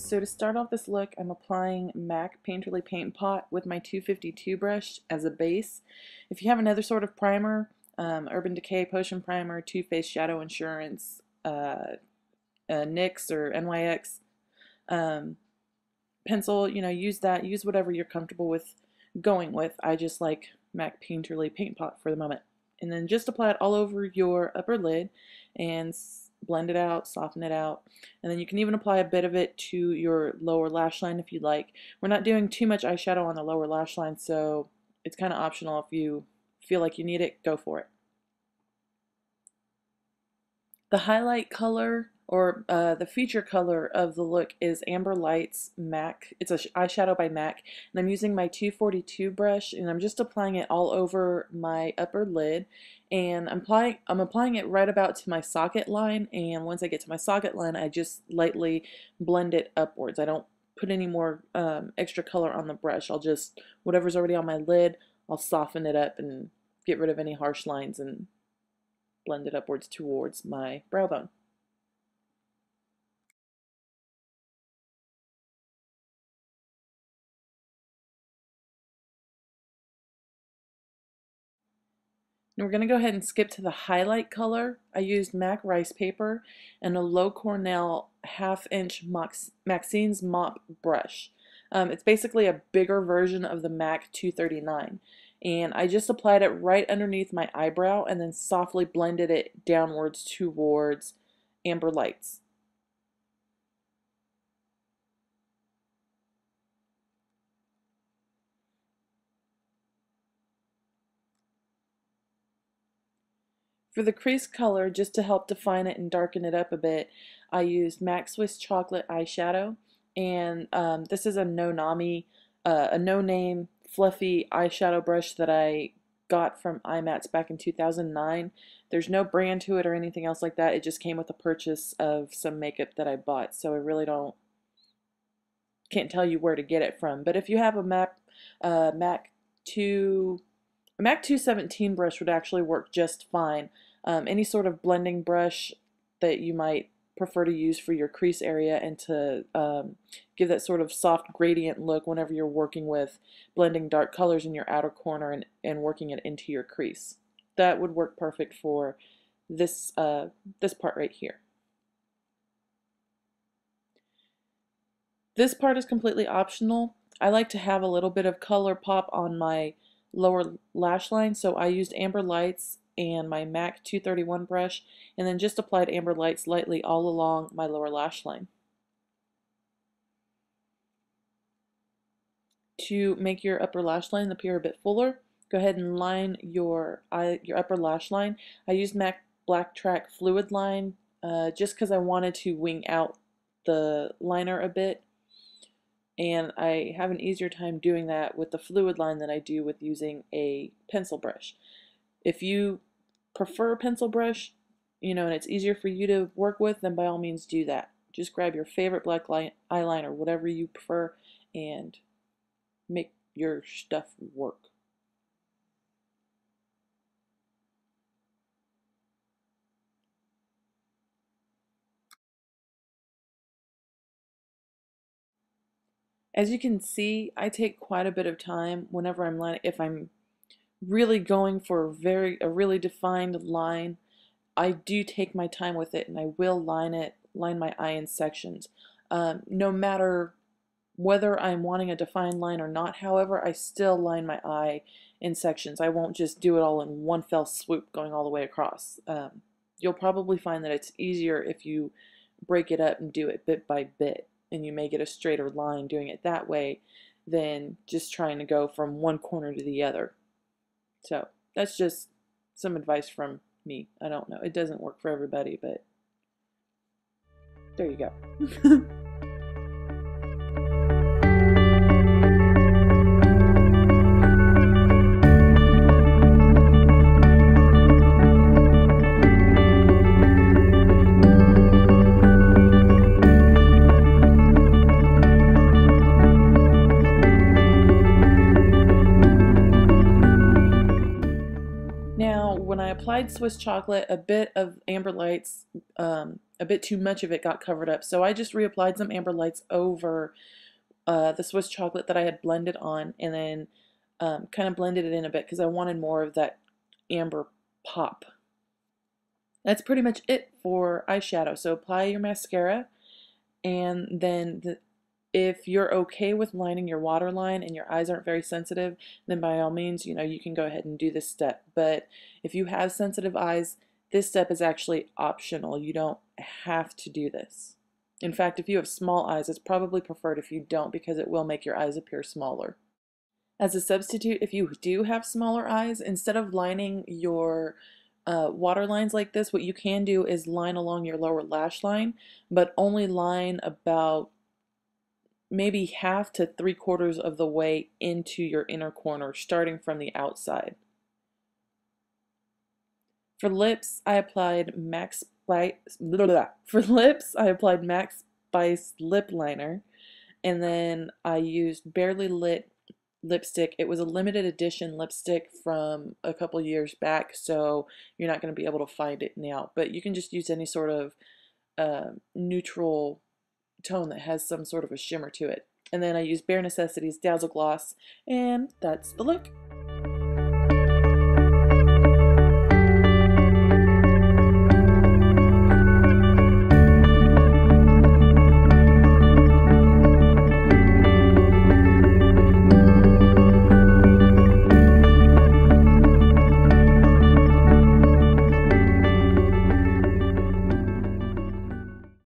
So to start off this look, I'm applying MAC Painterly Paint Pot with my 252 brush as a base. If you have another sort of primer, Urban Decay Potion Primer, Too Faced Shadow Insurance, NYX or NYX pencil, use that. Use whatever you're comfortable with going with. I just like MAC Painterly Paint Pot for the moment. And then just apply it all over your upper lid and blend it out, soften it out, and then you can even apply a bit of it to your lower lash line if you'd like. We're not doing too much eyeshadow on the lower lash line, so it's kind of optional. If you feel like you need it, go for it. The highlight color, or the feature color of the look, is Amber Lights MAC. It's an eyeshadow by MAC, and I'm using my 242 brush, and I'm just applying it all over my upper lid, and I'm applying it right about to my socket line, and once I get to my socket line, I just lightly blend it upwards. I don't put any more extra color on the brush. I'll just, whatever's already on my lid, I'll soften it up and get rid of any harsh lines and blend it upwards towards my brow bone. And we're going to go ahead and skip to the highlight color. I used MAC Rice Paper and a Low Cornell 1/2 inch Maxine's Mop brush. It's basically a bigger version of the MAC 239. And I just applied it right underneath my eyebrow and then softly blended it downwards towards Amber Lights. For the crease color, just to help define it and darken it up a bit, I used MAC Swiss Chocolate eyeshadow, and this is a no-name fluffy eyeshadow brush that I got from IMATS back in 2009. There's no brand to it or anything else like that. It just came with a purchase of some makeup that I bought, so I really can't tell you where to get it from. But if you have a MAC 217 brush would actually work just fine. Any sort of blending brush that you might prefer to use for your crease area and to give that sort of soft gradient look whenever you're working with blending dark colors in your outer corner and working it into your crease. That would work perfect for this part right here. This part is completely optional. I like to have a little bit of color pop on my lower lash line, so I used Amber Lights and my MAC 231 brush, and then just applied Amber Lights lightly all along my lower lash line. To make your upper lash line appear a bit fuller, go ahead and line your upper lash line. I used MAC Black Track Fluid Line just because I wanted to wing out the liner a bit, and I have an easier time doing that with the fluid line than I do with using a pencil brush. If you prefer a pencil brush, and it's easier for you to work with, then by all means do that. Just grab your favorite black eyeliner, whatever you prefer, and make your stuff work. As you can see, I take quite a bit of time whenever I'm lining. If I'm really going for a really defined line, I do take my time with it, and I will line my eye in sections. No matter whether I'm wanting a defined line or not, however, I still line my eye in sections. I won't just do it all in one fell swoop going all the way across. You'll probably find that it's easier if you break it up and do it bit by bit, and you may get a straighter line doing it that way than just trying to go from one corner to the other. So that's just some advice from me. I don't know. It doesn't work for everybody, but there you go. applied Swiss chocolate, a bit of Amber Lights, a bit too much of it got covered up. So I just reapplied some Amber Lights over the Swiss chocolate that I had blended on, and then kind of blended it in a bit because I wanted more of that amber pop. That's pretty much it for eyeshadow. So apply your mascara, and then if you're okay with lining your waterline and your eyes aren't very sensitive, then by all means, you can go ahead and do this step. But if you have sensitive eyes, this step is actually optional. You don't have to do this. In fact, if you have small eyes, it's probably preferred if you don't, because it will make your eyes appear smaller. As a substitute, if you do have smaller eyes, instead of lining your water lines like this, what you can do is line along your lower lash line, but only line about maybe half to 3/4 of the way into your inner corner, starting from the outside. For lips, I applied Max Spice. For lips, I applied Max Spice lip liner, and then I used Barely Lit lipstick. It was a limited edition lipstick from a couple years back, so you're not going to be able to find it now. But you can just use any sort of neutral tone that has some sort of a shimmer to it. And then I used Bare Necessities Dazzle Gloss, and that's the look.